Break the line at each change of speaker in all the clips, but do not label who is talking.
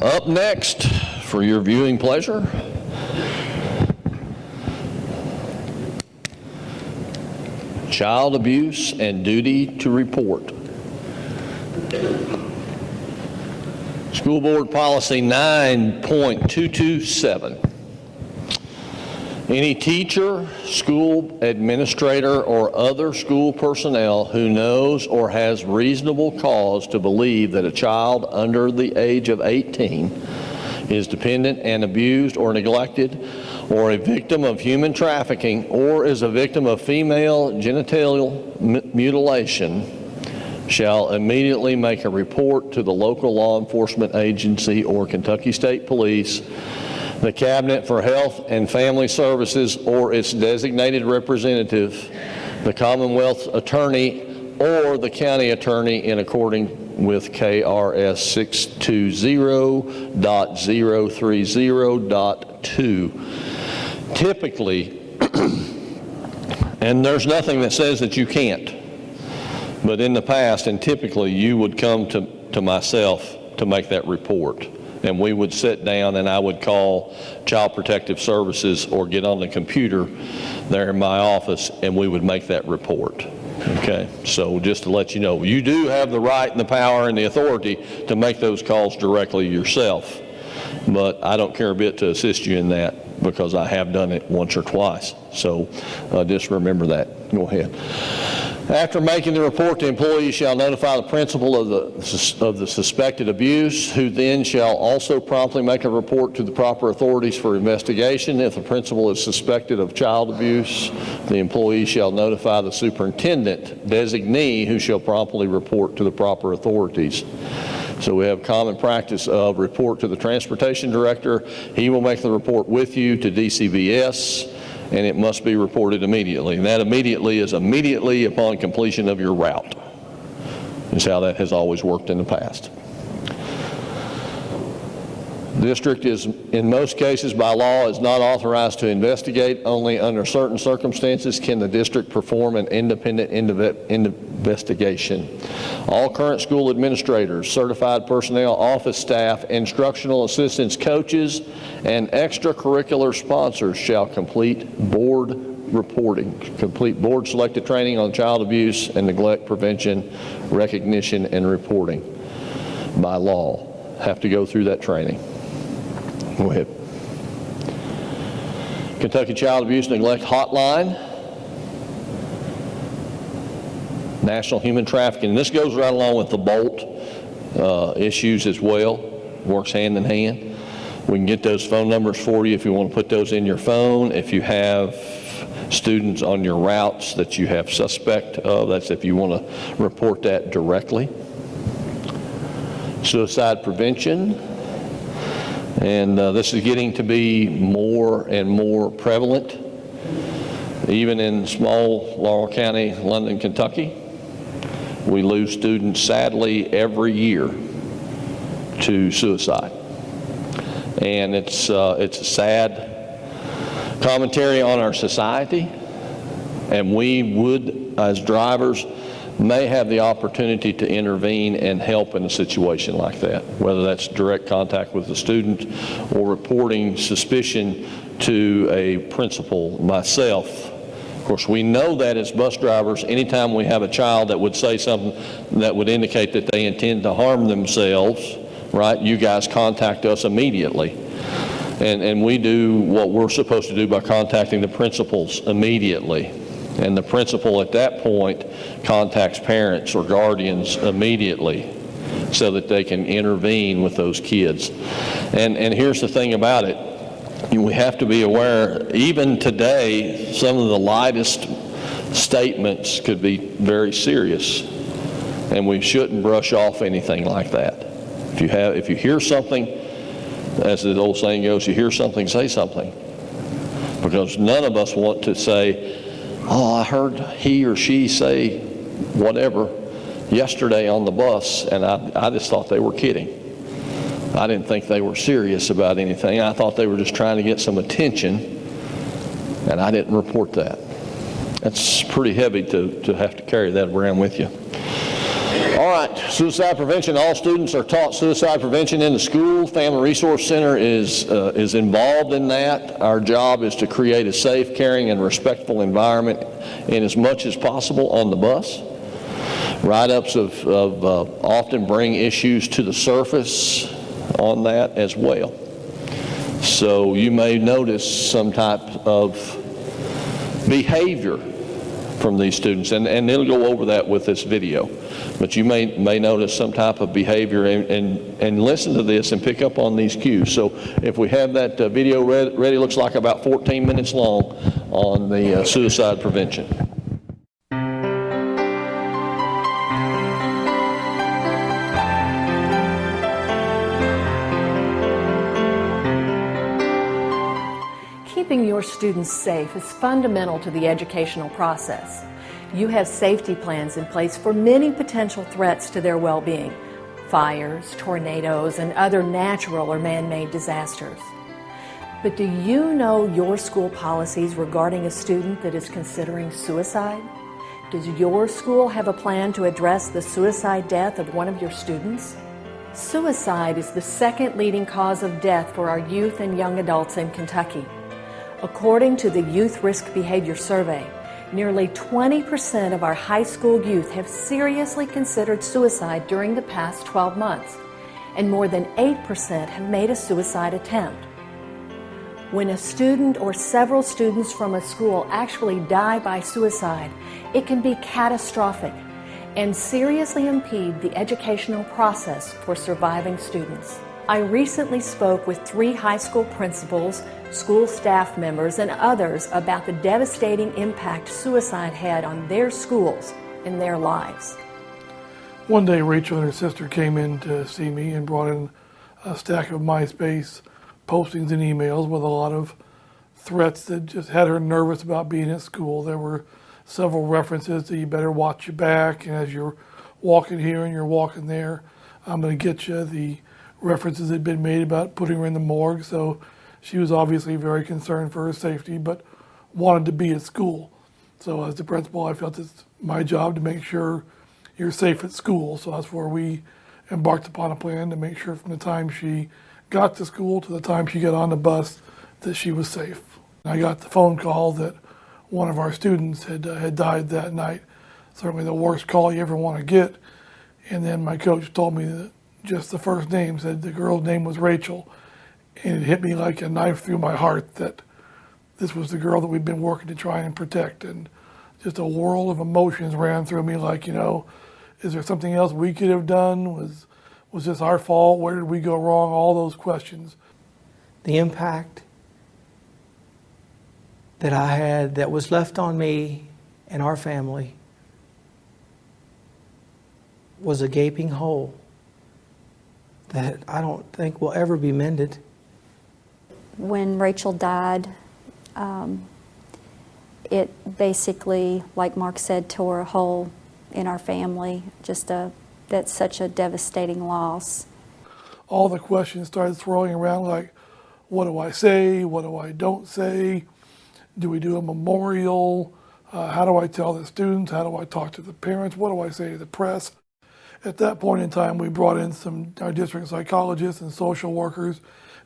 Up next, for your viewing pleasure, child abuse and duty to report. School Board Policy 9.227. Any teacher, school administrator, or other school personnel who knows or has reasonable cause to believe that a child under the age of 18 is dependent and abused or neglected, or a victim of human trafficking, or is a victim of female genital mutilation, shall immediately make a report to the local law enforcement agency or Kentucky State Police, the Cabinet for Health and Family Services, or its designated representative, the Commonwealth Attorney, or the County Attorney in accordance with KRS 620.030.2. Typically, and there's nothing that says that you can't, but in the past and typically you would come to myself to make that report. And we would sit down and I would call Child Protective Services or get on the computer there in my office and we would make that report. Okay, so just to let you know, you do have the right and the power and the authority to make those calls directly yourself. But I don't care a bit to assist you in that because I have done it once or twice. So just remember that. Go ahead. After making the report, the employee shall notify the principal of the suspected abuse, who then shall also promptly make a report to the proper authorities for investigation. If the principal is suspected of child abuse, the employee shall notify the superintendent designee, who shall promptly report to the proper authorities. So we have common practice of report to the transportation director. He will make the report with you to DCVS, and it must be reported immediately. And that immediately is immediately upon completion of your route. That's how that has always worked in the past. The district is, in most cases by law, is not authorized to investigate. Only under certain circumstances can the district perform an independent investigation. All current school administrators, certified personnel, office staff, instructional assistants, coaches, and extracurricular sponsors shall complete board reporting, complete board selected training on child abuse and neglect prevention, recognition, and reporting by law. Have to go through that training. Go ahead. Kentucky Child Abuse and Neglect Hotline, National Human Trafficking. And this goes right along with the BOLT issues as well. Works hand in hand. We can get those phone numbers for you if you want to put those in your phone. If you have students on your routes that you have suspect of, that's if you want to report that directly. Suicide prevention. And this is getting to be more and more prevalent, even in small Laurel County, London, Kentucky. We lose students, sadly, every year to suicide. And it's a sad commentary on our society, and we would, as drivers, may have the opportunity to intervene and help in a situation like that, whether that's direct contact with the student or reporting suspicion to a principal, myself. Of course, we know that as bus drivers, anytime we have a child that would say something that would indicate that they intend to harm themselves, right, you guys contact us immediately. And we do what we're supposed to do by contacting the principals immediately. And the principal at that point contacts parents or guardians immediately so that they can intervene with those kids. And here's the thing about it. We have to be aware, even today, some of the lightest statements could be very serious. And we shouldn't brush off anything like that. If you hear something, as the old saying goes, you hear something, say something. Because none of us want to say, oh, I heard he or she say whatever yesterday on the bus, and I just thought they were kidding. I didn't think they were serious about anything. I thought they were just trying to get some attention, and I didn't report that. That's pretty heavy to have to carry that around with you. All right, suicide prevention. All students are taught suicide prevention in the school. Family Resource Center is involved in that. Our job is to create a safe, caring, and respectful environment in as much as possible on the bus. Write-ups of often bring issues to the surface on that as well. So you may notice some type of behavior from these students, and they'll go over that with this video. But you may notice some type of behavior, and listen to this and pick up on these cues. So if we have that video ready, looks like about 14 minutes long on the suicide prevention.
Keeping your students safe is fundamental to the educational process. You have safety plans in place for many potential threats to their well-being: fires, tornadoes, and other natural or man-made disasters. But do you know your school policies regarding a student that is considering suicide? Does your school have a plan to address the suicide death of one of your students? Suicide is the second leading cause of death for our youth and young adults in Kentucky. According to the Youth Risk Behavior Survey, nearly 20% of our high school youth have seriously considered suicide during the past 12 months, and more than 8% have made a suicide attempt. When a student or several students from a school actually die by suicide, it can be catastrophic and seriously impede the educational process for surviving students. I recently spoke with 3 high school principals, school staff members, and others about the devastating impact suicide had on their schools and their lives.
One day, Rachel and her sister came in to see me and brought in a stack of MySpace postings and emails with a lot of threats that just had her nervous about being at school. There were several references to "you better watch your back," and "as you're walking here and you're walking there, I'm going to get you." The references had been made about putting her in the morgue, so she was obviously very concerned for her safety, but wanted to be at school. So as the principal, I felt it's my job to make sure you're safe at school. So that's where we embarked upon a plan to make sure from the time she got to school to the time she got on the bus that she was safe. I got the phone call that one of our students had died that night. Certainly the worst call you ever want to get. And then my coach told me that just the first name, said the girl's name was Rachel. And it hit me like a knife through my heart that this was the girl that we'd been working to try and protect. And just a whirl of emotions ran through me like, is there something else we could have done? Was this our fault? Where did we go wrong? All those questions.
The impact that I had that was left on me and our family was a gaping hole that I don't think will ever be mended.
When Rachel died, it basically, like Mark said, tore a hole in our family. That's such a devastating loss.
All the questions started swirling around like, what do I say? What do I don't say? Do we do a memorial? How do I tell the students? How do I talk to the parents? What do I say to the press? At that point in time, we brought in our district psychologists and social workers,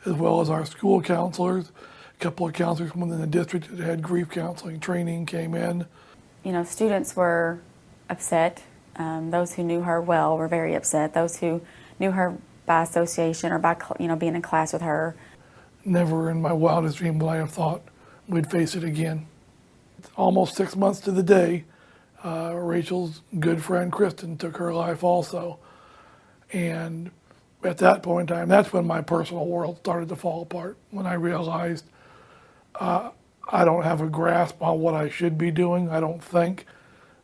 as well as our school counselors. A couple of counselors from within the district that had grief counseling training came in.
Students were upset. Those who knew her well were very upset. Those who knew her by association or by being in class with her.
Never in my wildest dream would I have thought we'd face it again. Almost 6 months to the day, Rachel's good friend Kristen took her life also. And at that point in time, that's when my personal world started to fall apart, when I realized I don't have a grasp on what I should be doing, I don't think.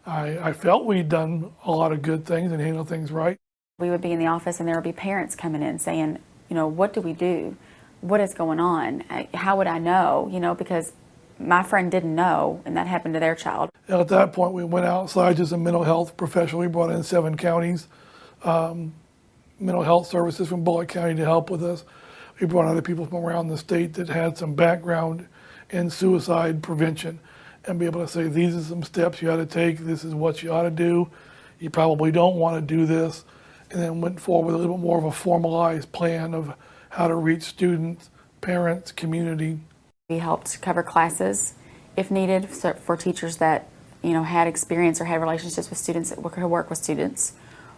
I felt we'd done a lot of good things and handled things right.
We would be in the office and there would be parents coming in saying, what do we do? What is going on? How would I know? Because my friend didn't know, and that happened to their child.
At that point, we went outside as a mental health professional. We brought in 7 counties, mental health services from Bullitt County to help with us. We brought other people from around the state that had some background in suicide prevention and be able to say, these are some steps you ought to take, this is what you ought to do. you probably don't want to do this, and then went forward with a little bit more of a formalized plan of how to reach students, parents, community.
We helped cover classes if needed for teachers that had experience or had relationships with students that could work with students,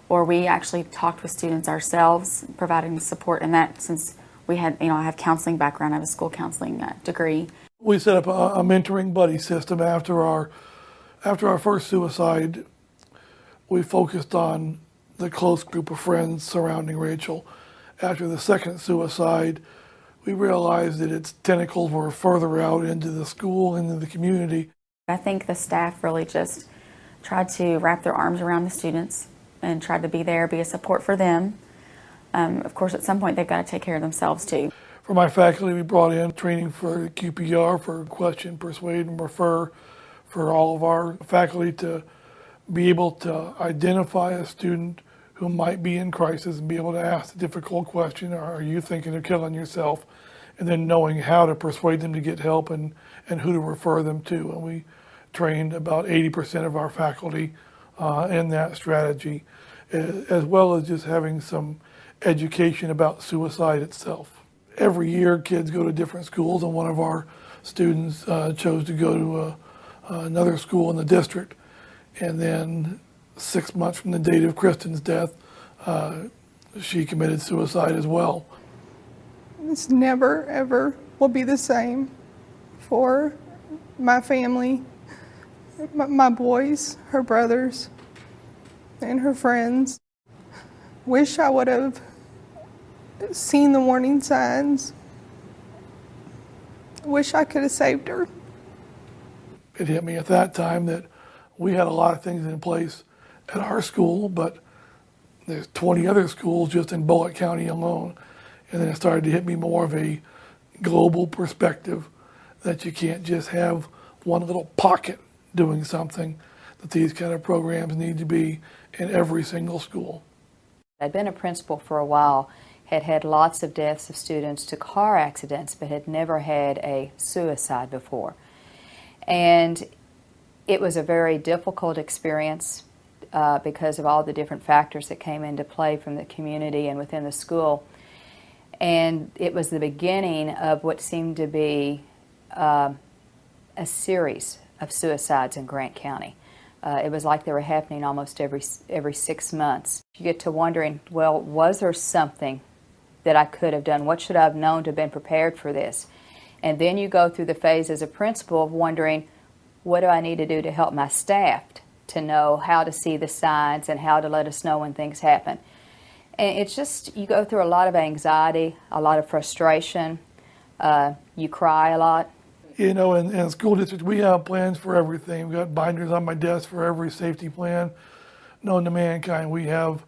or we actually talked with students ourselves, providing support in that, since we had I have counseling background, I have a school counseling degree.
We set up a mentoring buddy system after our first suicide. We focused on the close group of friends surrounding Rachel. After the second suicide, we realized that its tentacles were further out into the school, into the community.
I think the staff really just tried to wrap their arms around the students and tried to be there, be a support for them. Of course, at some point, they've got to take care of themselves too.
For my faculty, we brought in training for QPR, for question, persuade, and refer, for all of our faculty to be able to identify a student who might be in crisis and be able to ask the difficult question, are you thinking of killing yourself? And then knowing how to persuade them to get help and who to refer them to. And we trained about 80% of our faculty in that strategy, as well as just having some education about suicide itself. Every year kids go to different schools, and one of our students chose to go to another school in the district. And then 6 months from the date of Kristen's death, she committed suicide as well.
This never, ever will be the same for my family, my boys, her brothers, and her friends. Wish I would have seen the warning signs. Wish I could have saved her.
It hit me at that time that we had a lot of things in place at our school, but there's 20 other schools just in Bullitt County alone. And then it started to hit me more of a global perspective, that you can't just have one little pocket doing something, that these kind of programs need to be in every single school.
I'd been a principal for a while, had had lots of deaths of students to car accidents, but had never had a suicide before. And it was a very difficult experience because of all the different factors that came into play from the community and within the school. And it was the beginning of what seemed to be a series of suicides in Grant County. It was like they were happening almost every 6 months. You get to wondering, well, was there something that I could have done? What should I have known to have been prepared for this? And then you go through the phase as a principal of wondering, what do I need to do to help my staff to know how to see the signs and how to let us know when things happen? And it's just, you go through a lot of anxiety, a lot of frustration, you cry a lot.
You know, in school districts, we have plans for everything. We've got binders on my desk for every safety plan known to mankind. We have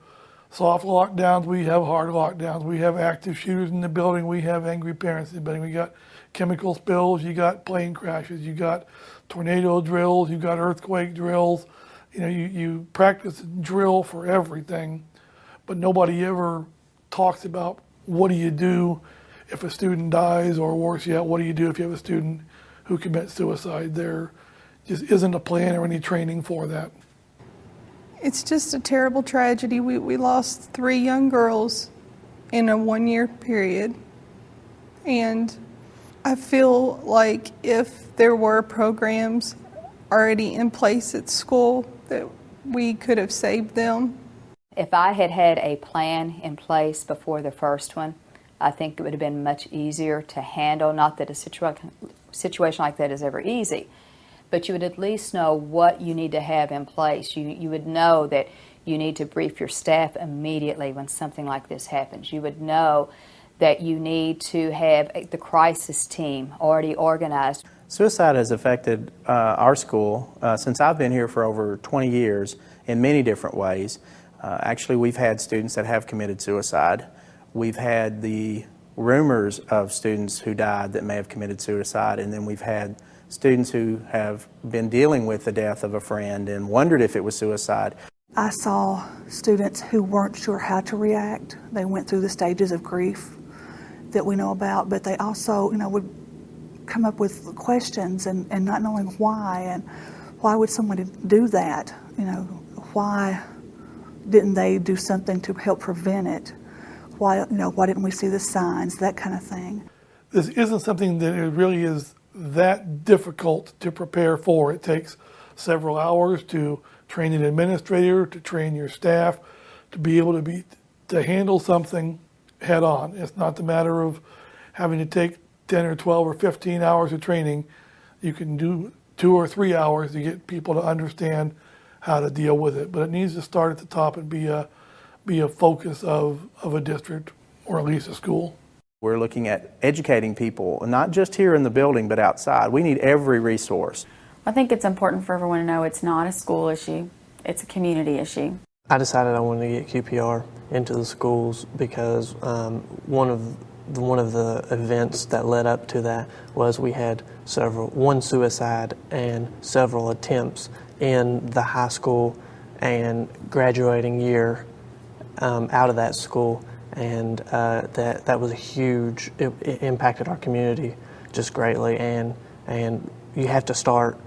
soft lockdowns, we have hard lockdowns, we have active shooters in the building, we have angry parents in the building, we got chemical spills, you got plane crashes, you got tornado drills, you got earthquake drills. You know, you practice and drill for everything, but nobody ever talks about what do you do if a student dies, or worse yet, what do you do if you have a student who commits suicide? There just isn't a plan or any training for that.
It's just a terrible tragedy. We lost 3 young girls in a 1-year period. And I feel like if there were programs already in place at school, that we could have saved them.
If I had had a plan in place before the first one, I think it would have been much easier to handle. Not that a situation like that is ever easy, but you would at least know what you need to have in place. You would know that you need to brief your staff immediately when something like this happens. You would know that you need to have the crisis team already organized.
Suicide has affected our school since I've been here for over 20 years in many different ways. Actually, we've had students that have committed suicide. We've had the rumors of students who died that may have committed suicide, and then we've had students who have been dealing with the death of a friend and wondered if it was suicide.
I saw students who weren't sure how to react. They went through the stages of grief that we know about, but they also, would come up with questions and not knowing why, and why would someone do that? Why didn't they do something to help prevent it? Why didn't we see the signs? That kind of thing.
This isn't something that it really is that difficult to prepare for. It takes several hours to train an administrator, to train your staff, to be able to handle something head on. It's not the matter of having to take 10 or 12 or 15 hours of training. You can do 2 or 3 hours to get people to understand how to deal with it. But it needs to start at the top and be a focus of a district or at least a school.
We're looking at educating people, not just here in the building, but outside. We need every resource.
I think it's important for everyone to know it's not a school issue, it's a community issue.
I decided I wanted to get QPR into the schools because one of the events that led up to that was we had one suicide and several attempts in the high school and graduating year out of that school, and that was a huge. It impacted our community just greatly, and you have to start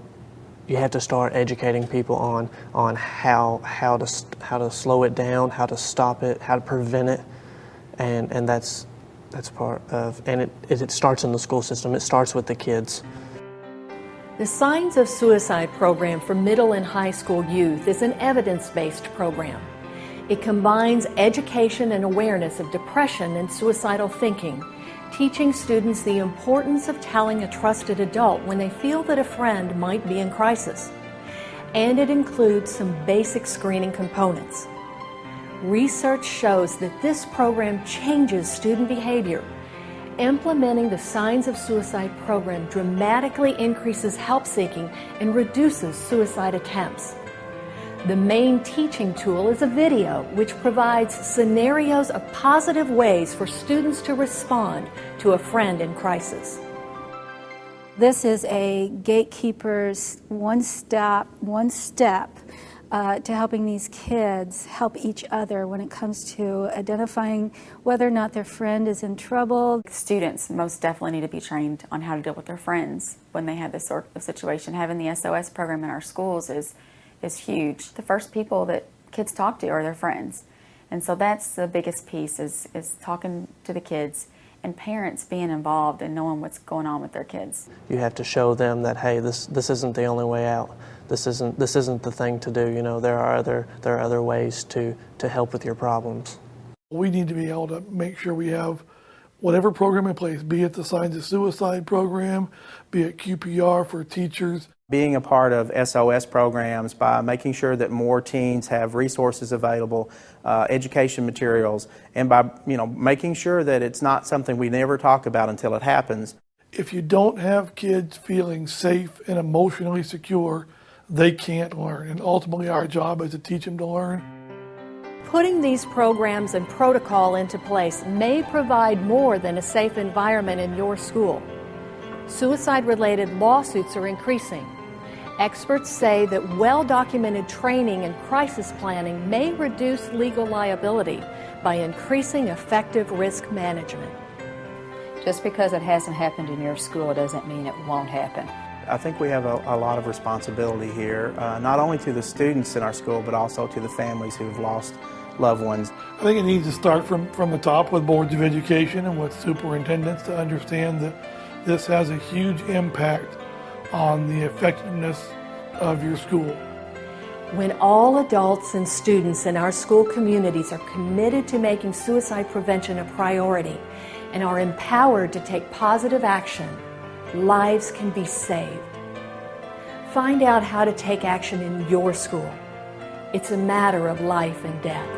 educating people on how to slow it down, how to stop it, how to prevent it, and that's part of, and it starts in the school system. It starts with the kids.
The Signs of Suicide program for middle and high school youth is an evidence-based program. It combines education and awareness of depression and suicidal thinking, teaching students the importance of telling a trusted adult when they feel that a friend might be in crisis. And it includes some basic screening components. Research shows that this program changes student behavior. Implementing the Signs of Suicide program dramatically increases help seeking and reduces suicide attempts. The main teaching tool is a video which provides scenarios of positive ways for students to respond to a friend in crisis.
This is a gatekeeper's one step to helping these kids help each other when it comes to identifying whether or not their friend is in trouble.
Students most definitely need to be trained on how to deal with their friends when they have this sort of situation. Having the SOS program in our schools is huge. The first people that kids talk to are their friends. And so that's the biggest piece is talking to the kids and parents being involved and knowing what's going on with their kids.
You have to show them that, hey, this isn't the only way out. This isn't the thing to do. You know, there are other ways to help with your problems.
We need to be able to make sure we have whatever program in place, be it the Signs of Suicide program, be it QPR for teachers.
Being a part of SOS programs by making sure that more teens have resources available, education materials, and by making sure that it's not something we never talk about until it happens.
If you don't have kids feeling safe and emotionally secure, they can't learn. And ultimately our job is to teach them to learn.
Putting these programs and protocol into place may provide more than a safe environment in your school. Suicide-related lawsuits are increasing. Experts say that well-documented training and crisis planning may reduce legal liability by increasing effective risk management.
Just because it hasn't happened in your school doesn't mean it won't happen.
I think we have a lot of responsibility here, not only to the students in our school, but also to the families who've lost loved ones.
I think it needs to start from the top with boards of education and with superintendents to understand that this has a huge impact on the effectiveness of your school.
When all adults and students in our school communities are committed to making suicide prevention a priority and are empowered to take positive action, lives can be saved. Find out how to take action in your school. It's a matter of life and death.